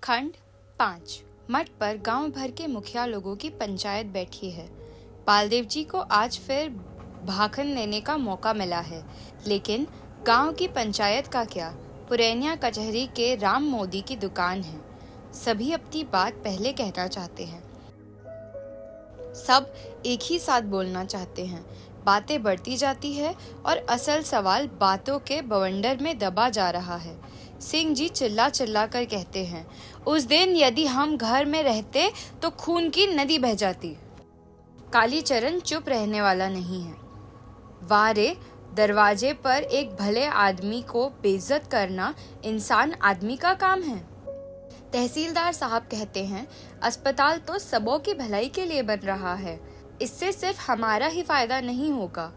खंड 5। मठ पर गांव भर के मुखिया लोगों की पंचायत बैठी है। बालदेव जी को आज फिर भाखन देने का मौका मिला है, लेकिन गांव की पंचायत का क्या, पुरैनिया कचहरी के राम मोदी की दुकान है। सभी अपनी बात पहले कहना चाहते हैं, सब एक ही साथ बोलना चाहते हैं। बातें बढ़ती जाती है और असल सवाल बातों के बवंडर में दबा जा रहा है। सिंह जी चिल्ला चिल्ला कर कहते हैं, उस दिन यदि हम घर में रहते तो खून की नदी बह जाती। कालीचरण चुप रहने वाला नहीं है। वारे, दरवाजे पर एक भले आदमी को बेइज्जत करना इंसान आदमी का काम है। तहसीलदार साहब कहते हैं, अस्पताल तो सबों की भलाई के लिए बन रहा है, इससे सिर्फ हमारा ही फायदा नहीं होगा।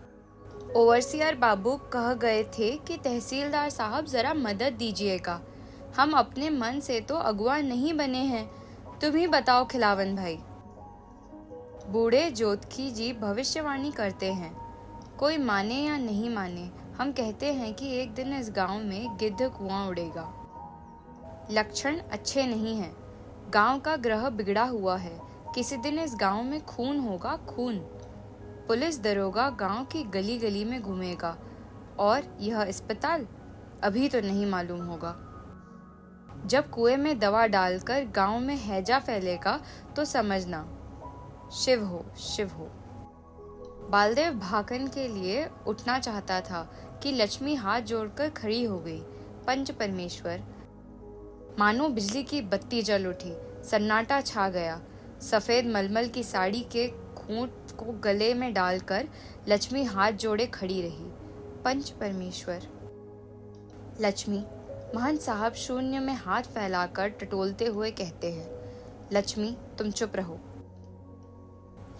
ओवरसियर बाबू कह गए थे कि तहसीलदार साहब जरा मदद दीजिएगा, हम अपने मन से तो अगुआ नहीं बने हैं, तुम ही बताओ खिलावन भाई। बूढ़े जोतखी जी भविष्यवाणी करते हैं, कोई माने या नहीं माने, हम कहते हैं कि एक दिन इस गांव में गिद्ध कुआं उड़ेगा। लक्षण अच्छे नहीं हैं, गांव का ग्रह बिगड़ा हुआ है, किसी दिन इस गांव में खून होगा, खून। पुलिस दरोगा गांव की गली गली में घूमेगा, और यह अस्पताल अभी तो नहीं मालूम होगा। जब कुएं में दवा डालकर गांव में हैजा फैलेगा तो समझना, शिव हो शिव हो। बालदेव भाखन के लिए उठना चाहता था कि लक्ष्मी हाथ जोड़कर खड़ी हो गई। पंच परमेश्वर। मानो बिजली की बत्ती जल उठी, सन्नाटा छा गया। सफेद मलमल की साड़ी के खूंट को गले में डालकर लक्ष्मी हाथ जोड़े खड़ी रही। पंच परमेश्वर। लक्ष्मी। महंत साहब शून्य में हाथ फैलाकर टटोलते हुए कहते हैं, लक्ष्मी तुम चुप रहो।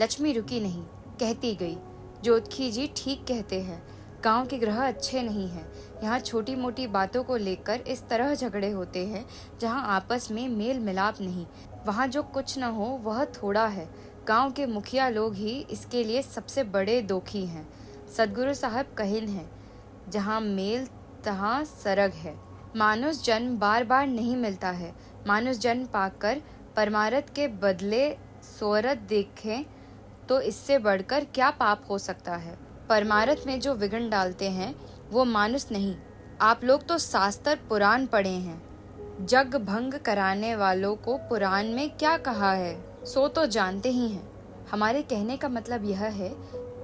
लक्ष्मी रुकी नहीं, कहती गई, जोतखी जी ठीक कहते हैं, गांव के ग्रह अच्छे नहीं हैं। यहाँ छोटी मोटी बातों को लेकर इस तरह झगड़े होते हैं, जहाँ आपस में मेल मिलाप नहीं। वहाँ जो कुछ न हो वह थोड़ा है। गांव के मुखिया लोग ही इसके लिए सबसे बड़े दोखी हैं। सदगुरु साहब कहिन हैं, जहाँ मेल तहाँ सरग है। मानुष जन्म बार बार नहीं मिलता है। मानुष जन्म पाकर परमारथ के बदले सोरत देखें तो इससे बढ़कर क्या पाप हो सकता है। परमारथ में जो विघ्न डालते हैं वो मानुष नहीं। आप लोग तो शास्त्र पुराण पढ़े हैं, जग भंग कराने वालों को पुराण में क्या कहा है सो तो जानते ही हैं। हमारे कहने का मतलब यह है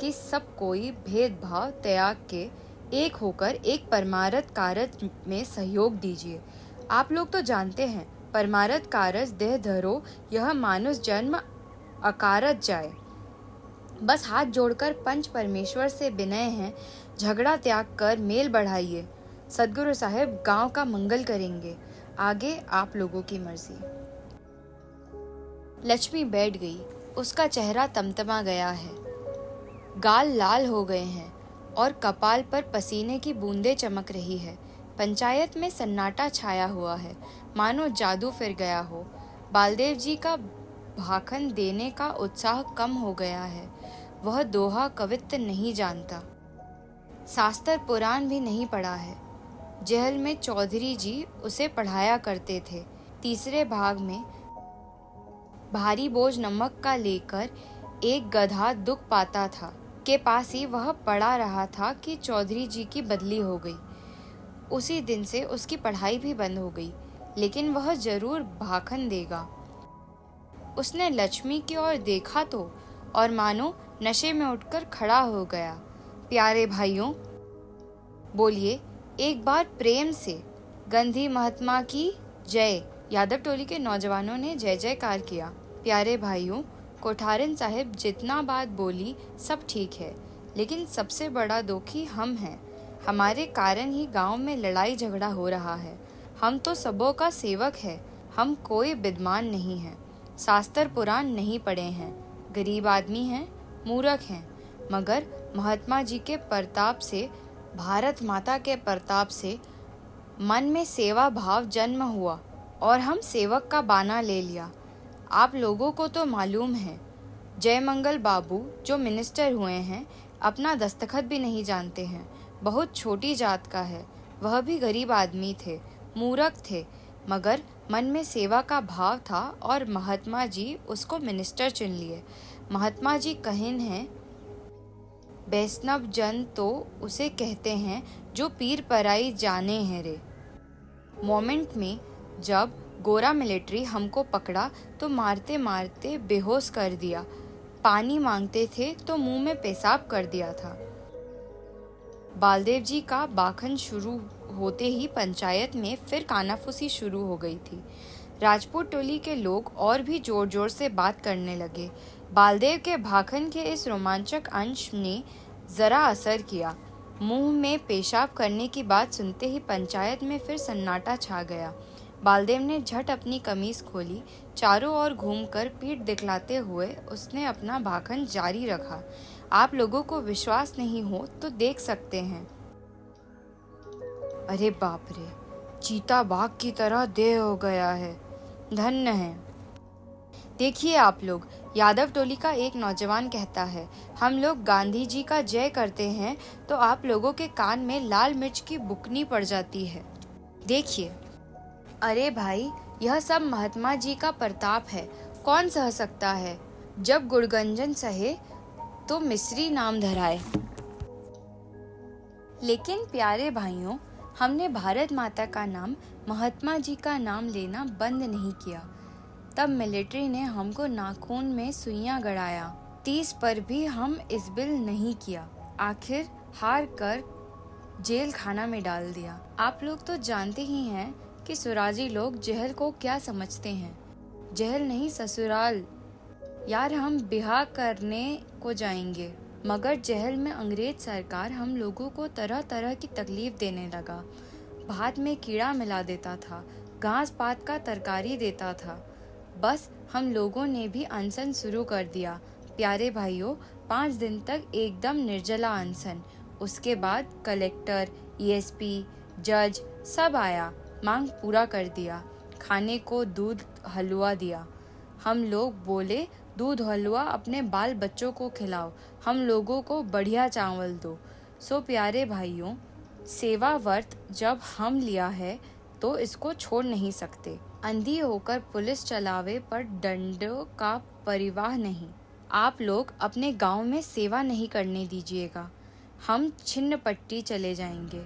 कि सब कोई भेदभाव त्याग के एक होकर एक परमारथ कारज में सहयोग दीजिए। आप लोग तो जानते हैं, परमारथ कारज देह धरो, यह मानुष जन्म अकारत जाए। बस हाथ जोड़कर पंच परमेश्वर से विनय है, झगड़ा त्याग कर मेल बढ़ाइए। सदगुरु साहब गांव का मंगल करेंगे, आगे आप लोगों की मर्जी। लक्ष्मी बैठ गई, उसका चेहरा तमतमा गया है, गाल लाल हो गए हैं और कपाल पर पसीने की बूंदें चमक रही है। पंचायत में सन्नाटा छाया हुआ है, मानो जादू फिर गया हो। बालदेव जी का भाखन देने का उत्साह कम हो गया है। वह दोहा कवित्व नहीं जानता, शास्त्र पुराण भी नहीं पढ़ा है। जेहल में चौधरी जी उसे पढ़ाया करते थे। तीसरे भाग में भारी बोझ नमक का लेकर एक गधा दुख पाता था के पास ही वह पड़ा रहा था कि चौधरी जी की बदली हो गई। उसी दिन से उसकी पढ़ाई भी बंद हो गई, लेकिन वह जरूर भाखन देगा। उसने लक्ष्मी की ओर देखा तो और मानो नशे में उठकर खड़ा हो गया। प्यारे भाइयों, बोलिए एक बार प्रेम से, गंधी महात्मा की जय। यादव टोली के नौजवानों ने जय जयकार किया। प्यारे भाइयों, कोठारिन साहिब जितना बात बोली सब ठीक है, लेकिन सबसे बड़ा दोखी हम हैं। हमारे कारण ही गांव में लड़ाई झगड़ा हो रहा है। हम तो सबों का सेवक है, हम कोई विद्वान नहीं है, शास्त्र पुराण नहीं पढ़े हैं, गरीब आदमी हैं, मूर्ख हैं, मगर महात्मा जी के प्रताप से, भारत माता के प्रताप से मन में सेवा भाव जन्म हुआ और हम सेवक का बाना ले लिया। आप लोगों को तो मालूम है, जयमंगल बाबू जो मिनिस्टर हुए हैं अपना दस्तखत भी नहीं जानते हैं, बहुत छोटी जात का है। वह भी गरीब आदमी थे, मूर्ख थे, मगर मन में सेवा का भाव था और महात्मा जी उसको मिनिस्टर चुन लिए। महात्मा जी कहिन हैं, वैष्णव जन तो उसे कहते हैं जो पीर पराई जाने हैं रे। मोमेंट में जब गोरा मिलिट्री हमको पकड़ा तो मारते मारते बेहोश कर दिया। पानी मांगते थे तो मुंह में पेशाब कर दिया था। बालदेव जी का बाखन शुरू होते ही पंचायत में फिर कानाफूसी शुरू हो गई थी। राजपूत टोली के लोग और भी जोर जोर से बात करने लगे। बालदेव के भाखन के इस रोमांचक अंश ने जरा असर किया। मुंह में पेशाब करने की बात सुनते ही पंचायत में फिर सन्नाटा छा गया। बालदेव ने झट अपनी कमीज खोली। चारों ओर घूमकर पीठ दिखलाते हुए उसने अपना भाखन जारी रखा। आप लोगों को विश्वास नहीं हो तो देख सकते हैं। अरे बाप रे, चीता बाघ की तरह देह हो गया है, धन्य है। देखिए आप लोग, यादव टोली का एक नौजवान कहता है, हम लोग गांधी जी का जय करते हैं तो आप लोगों के कान में लाल मिर्च की बुकनी पड़ जाती है। देखिए। अरे भाई, यह सब महात्मा जी का प्रताप है, कौन सह सकता है। जब गुड़गंजन सहे तो मिस्री नाम धराए। लेकिन प्यारे भाइयों, हमने भारत माता का नाम, महात्मा जी का नाम लेना बंद नहीं किया। तब मिलिट्री ने हमको नाखून में सुइयां गड़ाया। 30 पर भी हम इस्बिल नहीं किया। आखिर हार कर जेल खाना में डाल दिया। आप लोग तो जानते ही हैं कि सुराजी लोग जहल को क्या समझते हैं। जहल नहीं ससुराल। यार, हम बिहा करने को जाएंगे, मगर जहल में अंग्रेज सरकार हम लोगों को तरह तरह की तकलीफ देने लगा। भात में कीड़ा मिला देता था, घास पात का तरकारी देता था। बस हम लोगों ने भी अनशन शुरू कर दिया। प्यारे भाइयों, 5 दिन तक एकदम निर्जला अनशन। उसके बाद कलेक्टर, ईएसपी, जज सब आया, मांग पूरा कर दिया। खाने को दूध हलवा दिया। हम लोग बोले, दूध हलवा अपने बाल बच्चों को खिलाओ, हम लोगों को बढ़िया चावल दो। सो प्यारे भाइयों, सेवा व्रत जब हम लिया है तो इसको छोड़ नहीं सकते। अंधी होकर पुलिस चलावे पर दंडों का परिवाह नहीं। आप लोग अपने गांव में सेवा नहीं करने दीजिएगा। हम छिन्न पट्टी चले जाएंगे,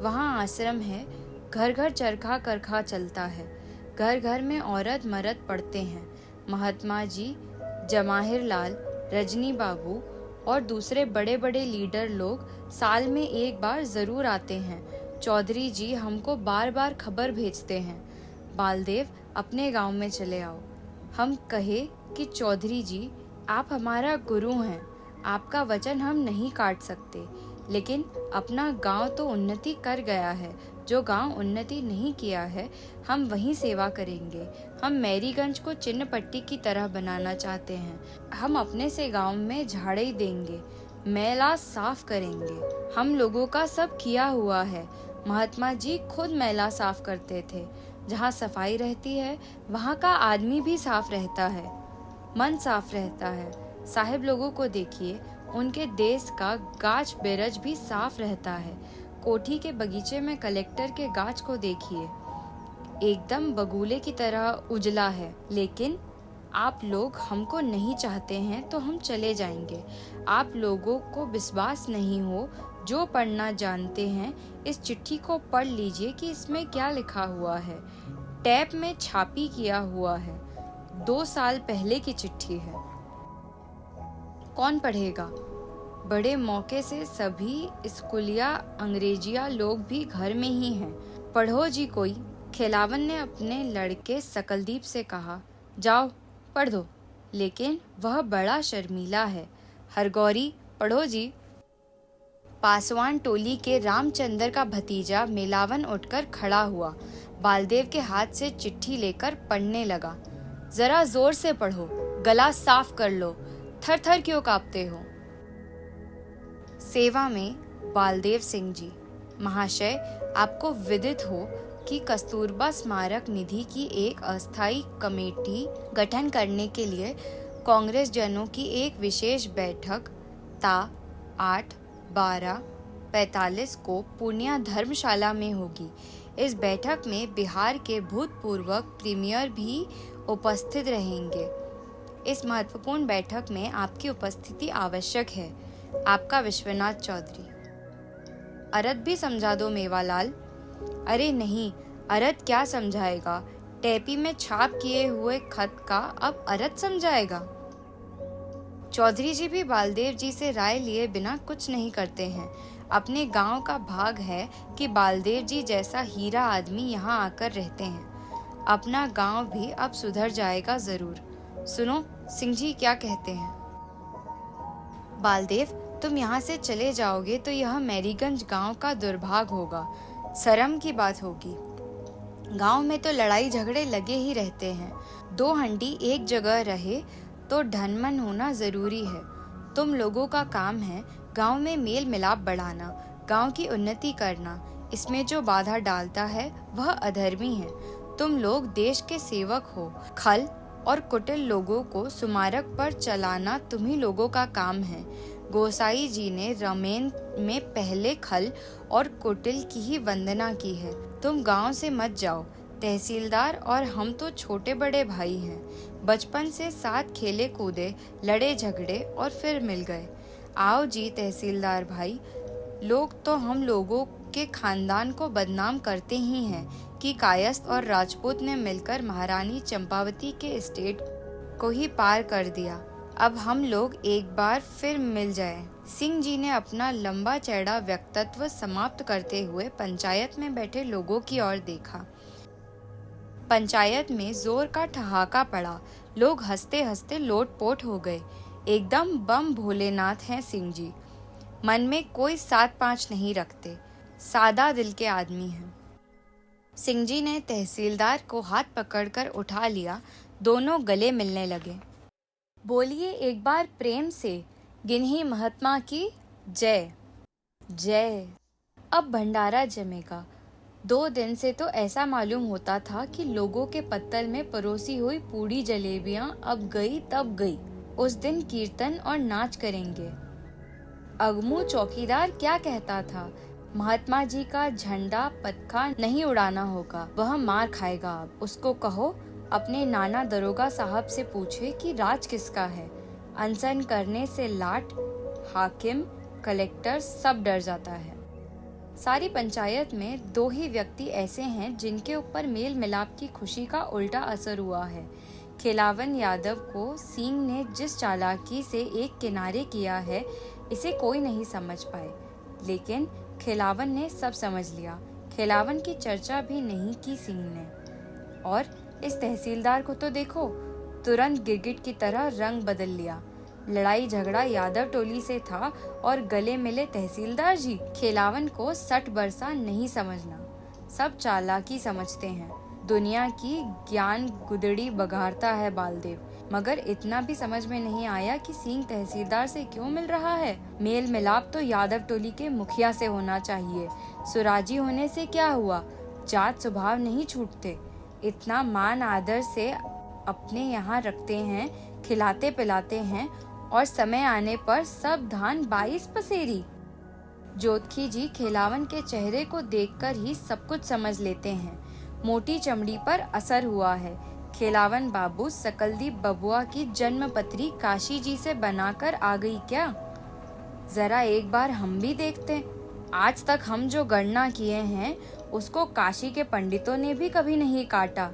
वहाँ आश्रम है। घर घर चरखा करखा चलता है, घर घर में औरत मर्द पढ़ते हैं। महात्मा जी, जवाहिर लाल, रजनी बाबू और दूसरे बड़े बड़े लीडर लोग साल में एक बार ज़रूर आते हैं। चौधरी जी हमको बार बार खबर भेजते हैं, बालदेव अपने गांव में चले आओ। हम कहे कि चौधरी जी, आप हमारा गुरु हैं, आपका वचन हम नहीं काट सकते, लेकिन अपना गांव तो उन्नति कर गया है। जो गांव उन्नति नहीं किया है, हम वहीं सेवा करेंगे। हम मैरीगंज को चिन्ह पट्टी की तरह बनाना चाहते हैं। हम अपने से गांव में झाड़े देंगे, मैला साफ करेंगे। हम लोगों का सब किया हुआ है। महात्मा जी खुद मैला साफ करते थे। जहाँ सफाई रहती है वहाँ का आदमी भी साफ रहता है, मन साफ रहता है। साहिब लोगों को देखिए, उनके देश का गाछ बेरज भी साफ रहता है। कोठी के बगीचे में कलेक्टर के गाछ को देखिए, एकदम बगुले की तरह उजला है। लेकिन आप लोग हमको नहीं चाहते हैं तो हम चले जाएंगे। आप लोगों को विश्वास नहीं हो, जो पढ़ना जानते हैं इस चिट्ठी को पढ़ लीजिए कि इसमें क्या लिखा हुआ है। टैप में छापी किया हुआ है, 2 साल पहले की चिट्ठी है। कौन पढ़ेगा? बड़े मौके से सभी स्कूलिया अंग्रेजिया लोग भी घर में ही हैं। पढ़ो जी कोई। खिलावन ने अपने लड़के सकलदीप से कहा, जाओ पढ़ दो। लेकिन वह बड़ा शर्मीला है। हरगौरी, पढ़ो जी। पासवान टोली के रामचंद्र का भतीजा मिलावन उठकर खड़ा हुआ, बालदेव के हाथ से चिट्ठी लेकर पढ़ने लगा। जरा जोर से पढ़ो, गला साफ कर लो, थर थर क्यों कांपते हो। सेवा में बालदेव सिंह जी। महाशय, आपको विदित हो कि कस्तूरबा स्मारक निधि की एक अस्थायी कमेटी गठन करने के लिए कांग्रेस जनों की एक विशेष बैठक ता 8/12/45 को पूर्णिया धर्मशाला में होगी। इस बैठक में बिहार के भूतपूर्व प्रीमियर भी उपस्थित रहेंगे। इस महत्वपूर्ण बैठक में आपकी उपस्थिति आवश्यक है। आपका विश्वनाथ चौधरी। अरद भी समझा दो मेवालाल। अरे नहीं, अरद क्या समझाएगा? टैपी में छाप किए हुए खत का अब अरद समझाएगा? चौधरी जी भी बालदेव जी से राय लिए बिना कुछ नहीं करते हैं। अपने गांव का भाग है कि बालदेव जी जैसा हीरा आदमी यहाँ आकर रहते हैं। अपना गांव भी अब सुधर जाएगा जरूर। सुनो सिंह जी क्या कहते हैं। बालदेव, तुम यहाँ से चले जाओगे तो यह मैरीगंज गांव का दुर्भाग्य होगा। शर्म की बात होगी। गांव में तो लड़ाई झगड़े लगे ही रहते हैं। दो हंडी एक जगह रहे तो ढनमन होना जरूरी है। तुम लोगों का काम है गांव में मेल मिलाप बढ़ाना, गांव की उन्नति करना। इसमें जो बाधा डालता है वह अधर्मी है। तुम लोग देश के सेवक हो। खल और कुटिल लोगों को सुमारक पर चलाना तुम्ही लोगों का काम है। गोसाई जी ने रमेन में पहले खल और कुटिल की ही वंदना की है। तुम गांव से मत जाओ। तहसीलदार और हम तो छोटे बड़े भाई हैं। बचपन से साथ खेले कूदे, लड़े झगड़े और फिर मिल गए। आओ जी तहसीलदार भाई, लोग तो हम लोगों के खानदान को बदनाम करते ही हैं कि कायस्थ और राजपूत ने मिलकर महारानी चंपावती के एस्टेट को ही पार कर दिया। अब हम लोग एक बार फिर मिल जाएं। सिंह जी ने अपना लंबा चौड़ा वक्तव्य समाप्त करते हुए पंचायत में बैठे लोगों की ओर देखा। पंचायत में जोर का ठहाका पड़ा। लोग हंसते हंसते लोटपोट हो गए। एकदम बम भोलेनाथ हैं सिंह जी। मन में कोई 7-5 नहीं रखते, सादा दिल के आदमी हैं। सिंह जी ने तहसीलदार को हाथ पकड़कर उठा लिया। दोनों गले मिलने लगे। बोलिए एक बार प्रेम से, गिन्ही महात्मा की जय जय। अब भंडारा जमेगा। 2 दिन से तो ऐसा मालूम होता था कि लोगों के पत्तल में परोसी हुई पूड़ी जलेबियां अब गई तब गई। उस दिन कीर्तन और नाच करेंगे। अगमू चौकीदार क्या कहता था? महात्मा जी का झंडा पतखा नहीं उड़ाना होगा, वह मार खाएगा। अब उसको कहो अपने नाना दरोगा साहब से पूछे कि राज किसका है। अनशन करने से लाट, हाकिम, कलेक्टर सब डर जाता है। सारी पंचायत में 2 ही व्यक्ति ऐसे हैं जिनके ऊपर मेल मिलाप की खुशी का उल्टा असर हुआ है। खिलावन यादव को सिंह ने जिस चालाकी से एक किनारे किया है, इसे कोई नहीं समझ पाए, लेकिन खिलावन ने सब समझ लिया। खिलावन की चर्चा भी नहीं की सिंह ने। और इस तहसीलदार को तो देखो, तुरंत गिरगिट की तरह रंग बदल लिया। लड़ाई झगड़ा यादव टोली से था और गले मिले तहसीलदार जी। खिलावन को 60 बरसा नहीं समझना, सब चालाकी समझते हैं। दुनिया की ज्ञान गुदड़ी बघारता है बालदेव, मगर इतना भी समझ में नहीं आया कि सिंह तहसीलदार से क्यों मिल रहा है। मेल मिलाप तो यादव टोली के मुखिया से होना चाहिए। सुराजी होने से क्या हुआ, जात स्वभाव नहीं छूटते। इतना मान आदर से अपने यहाँ रखते हैं, खिलाते पिलाते हैं, और समय आने पर सब धान 22 पसेरी। जोतखी जी खिलावन के चेहरे को देखकर ही सब कुछ समझ लेते हैं। मोटी चमड़ी पर असर हुआ है। खिलावन बाबू सकलदीप बबुआ की जन्मपत्री काशी जी से बनाकर आ गई क्या? जरा एक बार हम भी देखते। आज तक हम जो गणना किए हैं उसको काशी के पंडितों ने भी कभी नहीं काटा।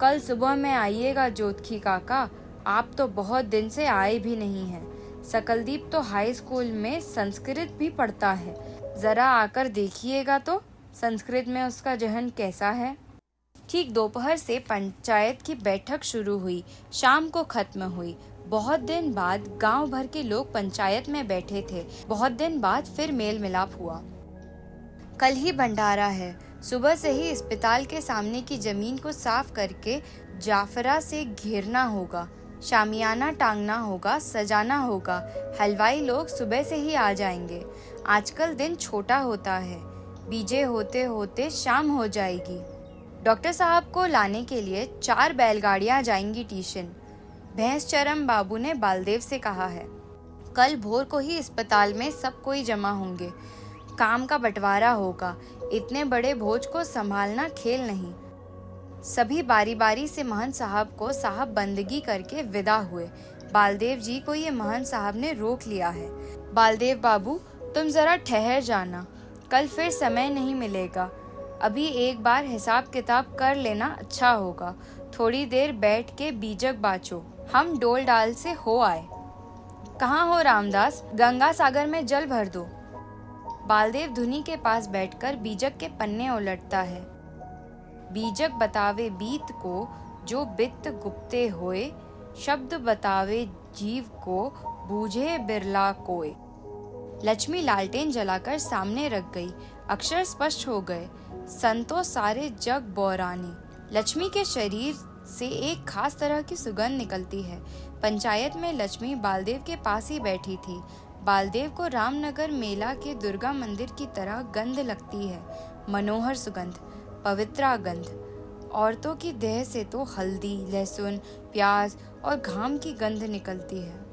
कल सुबह में आइएगा जोतखी काका, आप तो बहुत दिन से आए भी नहीं हैं। सकलदीप तो हाई स्कूल में संस्कृत भी पढ़ता है, जरा आकर देखिएगा तो संस्कृत में उसका जहन कैसा है। ठीक दोपहर से पंचायत की बैठक शुरू हुई, शाम को खत्म हुई। बहुत दिन बाद गांव भर के लोग पंचायत में बैठे थे। बहुत दिन बाद फिर मेल मिलाप हुआ। कल ही भंडारा है। सुबह से ही अस्पताल के सामने की जमीन को साफ करके जाफरा से घेरना होगा, शामियाना टांगना होगा, सजाना होगा। हलवाई लोग सुबह से ही आ जाएंगे। आजकल दिन छोटा होता है, बीजे होते होते शाम हो जाएगी। डॉक्टर साहब को लाने के लिए 4 बैलगाड़ियां जाएंगी स्टेशन। भैंसचरम बाबू ने बालदेव से कहा है। कल भोर को ही अस्पताल में सब कोई जमा होंगे। काम का बंटवारा होगा। इतने बड़े भोज को संभालना खेल नहीं। सभी बारी बारी से महंत साहब को साहब बंदगी करके विदा हुए। बालदेव जी को ये महंत साहब ने रोक लिया है। बालदेव बाबू, तुम जरा ठहर जाना, कल फिर समय नहीं मिलेगा। अभी एक बार हिसाब किताब कर लेना अच्छा होगा। थोड़ी देर बैठ के बीजक बाचो, हम डोल डाल से हो आए। कहाँ हो रामदास? गंगा सागर में जल भर दो। बालदेव धुनी के पास बैठकर बीजक के पन्ने उलटता है। बीजक बतावे बीत को जो बित्त गुप्ते होए, शब्द बतावे जीव को बूझे बिरला कोय। लक्ष्मी लालटेन जलाकर सामने रख गई। अक्षर स्पष्ट हो गए, संतो सारे जग बौराने। लक्ष्मी के शरीर से एक खास तरह की सुगंध निकलती है। पंचायत में लक्ष्मी बालदेव के पास ही बैठी थी। बालदेव को रामनगर मेला के दुर्गा मंदिर की तरह गंध लगती है, मनोहर सुगंध, पवित्रा गंध। औरतों की देह से तो हल्दी, लहसुन, प्याज और घाम की गंध निकलती है।